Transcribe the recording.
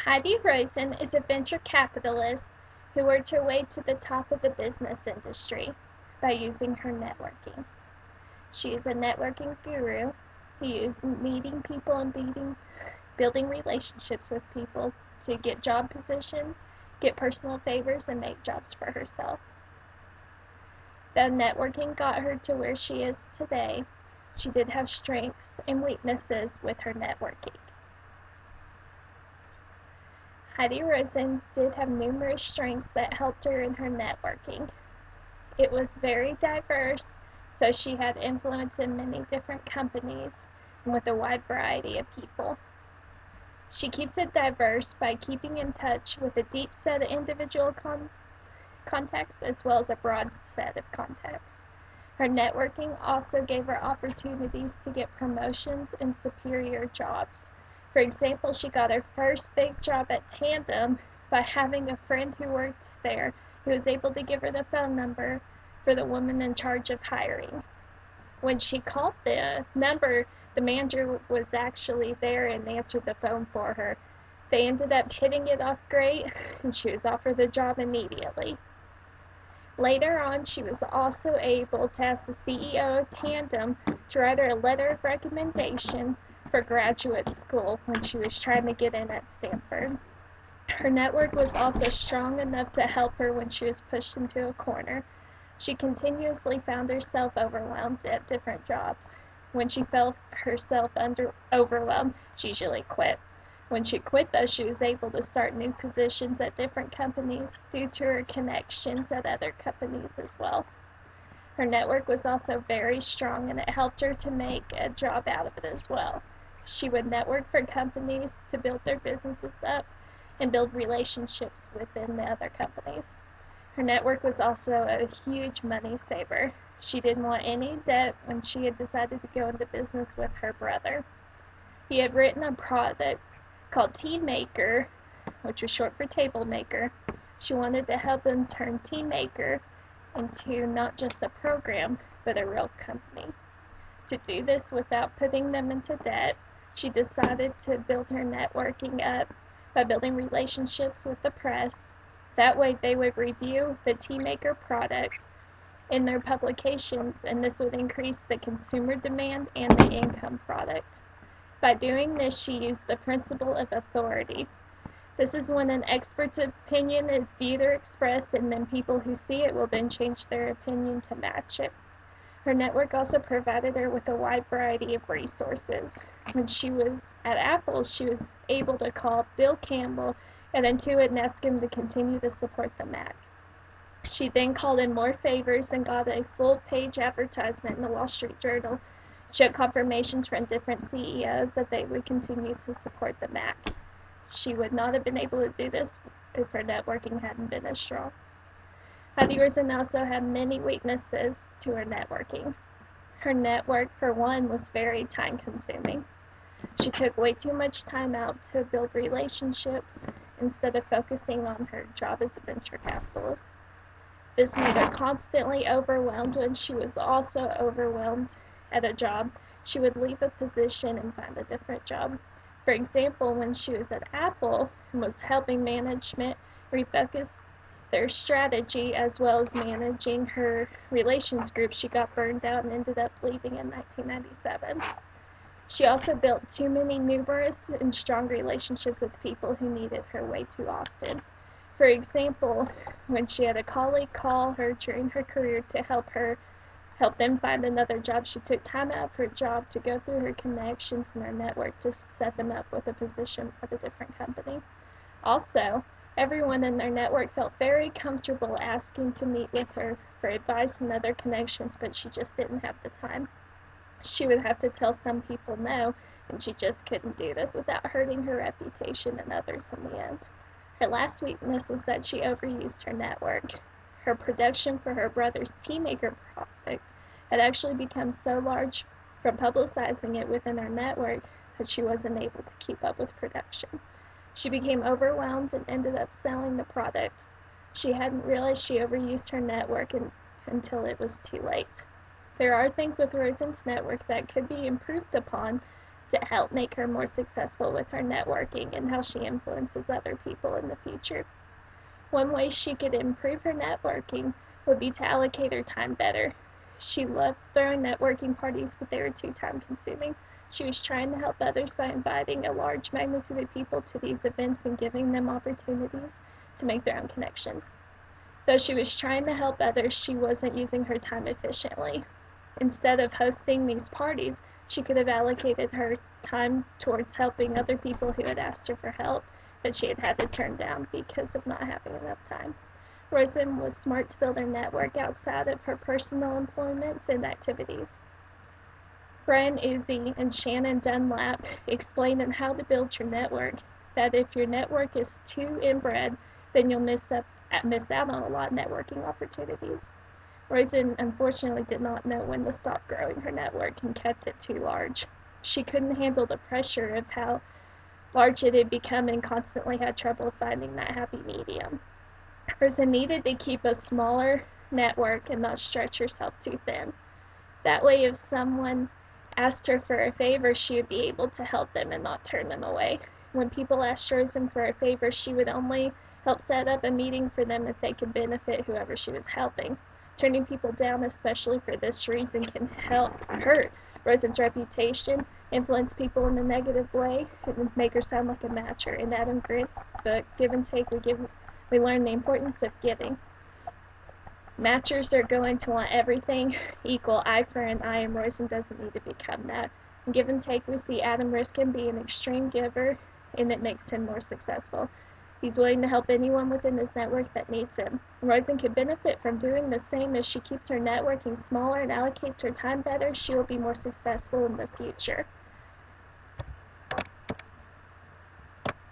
Heidi Roizen is a venture capitalist who worked her way to the top of the business industry by using her networking. She is a networking guru who uses meeting people and building relationships with people to get job positions, get personal favors, and make jobs for herself. Though networking got her to where she is today, she did have strengths and weaknesses with her networking. Heidi Roizen did have numerous strengths that helped her in her networking. It was very diverse, so she had influence in many different companies and with a wide variety of people. She keeps it diverse by keeping in touch with a deep set of individual contacts as well as a broad set of contacts. Her networking also gave her opportunities to get promotions and superior jobs. For example, she got her first big job at Tandem by having a friend who worked there who was able to give her the phone number for the woman in charge of hiring. When she called the number, the manager was actually there and answered the phone for her. They ended up hitting it off great, and she was offered the job immediately. Later on, she was also able to ask the CEO of Tandem to write her a letter of recommendation for graduate school when she was trying to get in at Stanford. Her network was also strong enough to help her when she was pushed into a corner. She continuously found herself overwhelmed at different jobs. When she felt herself overwhelmed, she usually quit. When she quit, though, she was able to start new positions at different companies due to her connections at other companies as well. Her network was also very strong, and it helped her to make a job out of it as well. She would network for companies to build their businesses up and build relationships within the other companies. Her network was also a huge money saver. She didn't want any debt when she had decided to go into business with her brother. He had written a product called Tea Maker, which was short for Table Maker. She wanted to help him turn Tea Maker into not just a program, but a real company. To do this without putting them into debt, she decided to build her networking up by building relationships with the press. That way they would review the Tea Maker product in their publications, and this would increase the consumer demand and the income product. By doing this, she used the principle of authority. This is when an expert's opinion is viewed or expressed, and then people who see it will then change their opinion to match it. Her network also provided her with a wide variety of resources. When she was at Apple, she was able to call Bill Campbell at Intuit and ask him to continue to support the Mac. She then called in more favors and got a full-page advertisement in the Wall Street Journal, showed confirmations from different CEOs that they would continue to support the Mac. She would not have been able to do this if her networking hadn't been as strong. Heidi Roizen also had many weaknesses to her networking. Her network, for one, was very time-consuming. She took way too much time out to build relationships instead of focusing on her job as a venture capitalist. This made her constantly overwhelmed. When she was also overwhelmed at a job, she would leave a position and find a different job. For example, when she was at Apple and was helping management refocus their strategy as well as managing her relations group, she got burned out and ended up leaving in 1997. She also built too many numerous and strong relationships with people who needed her way too often. For example, when she had a colleague call her during her career to help them find another job, she took time out of her job to go through her connections and her network to set them up with a position at a different company. Also, everyone in their network felt very comfortable asking to meet with her for advice and other connections, but she just didn't have the time. She would have to tell some people no, and she just couldn't do this without hurting her reputation and others in the end. Her last weakness was that she overused her network. Her production for her brother's Tea Maker product had actually become so large from publicizing it within her network that she wasn't able to keep up with production. She became overwhelmed and ended up selling the product. She hadn't realized she overused her network until it was too late. There are things with Roizen's network that could be improved upon to help make her more successful with her networking and how she influences other people in the future. One way she could improve her networking would be to allocate her time better. She loved throwing networking parties, but they were too time consuming. She was trying to help others by inviting a large magnitude of people to these events and giving them opportunities to make their own connections. Though she was trying to help others, she wasn't using her time efficiently. Instead of hosting these parties, she could have allocated her time towards helping other people who had asked her for help that she had had to turn down because of not having enough time. Roizen was smart to build her network outside of her personal employments and activities. Brian Uzi and Shannon Dunlap explained in How to Build Your Network that if your network is too inbred, then you'll miss out on a lot of networking opportunities. Roizen unfortunately did not know when to stop growing her network and kept it too large. She couldn't handle the pressure of how large it had become and constantly had trouble finding that happy medium. Roizen needed to keep a smaller network and not stretch herself too thin. That way, if someone asked her for a favor, she would be able to help them and not turn them away. When people asked Roizen for a favor, she would only help set up a meeting for them if they could benefit whoever she was helping. Turning people down, especially for this reason, can hurt Roizen's reputation, influence people in a negative way, and make her sound like a matcher. In Adam Grant's book, Give and Take, we learn the importance of giving. Matchers are going to want everything equal, eye for an eye, and Roizen doesn't need to become that. In Give and Take, we see Adam Rifkin be an extreme giver, and it makes him more successful. He's willing to help anyone within his network that needs him. Roizen could benefit from doing the same. As she keeps her networking smaller and allocates her time better, she will be more successful in the future.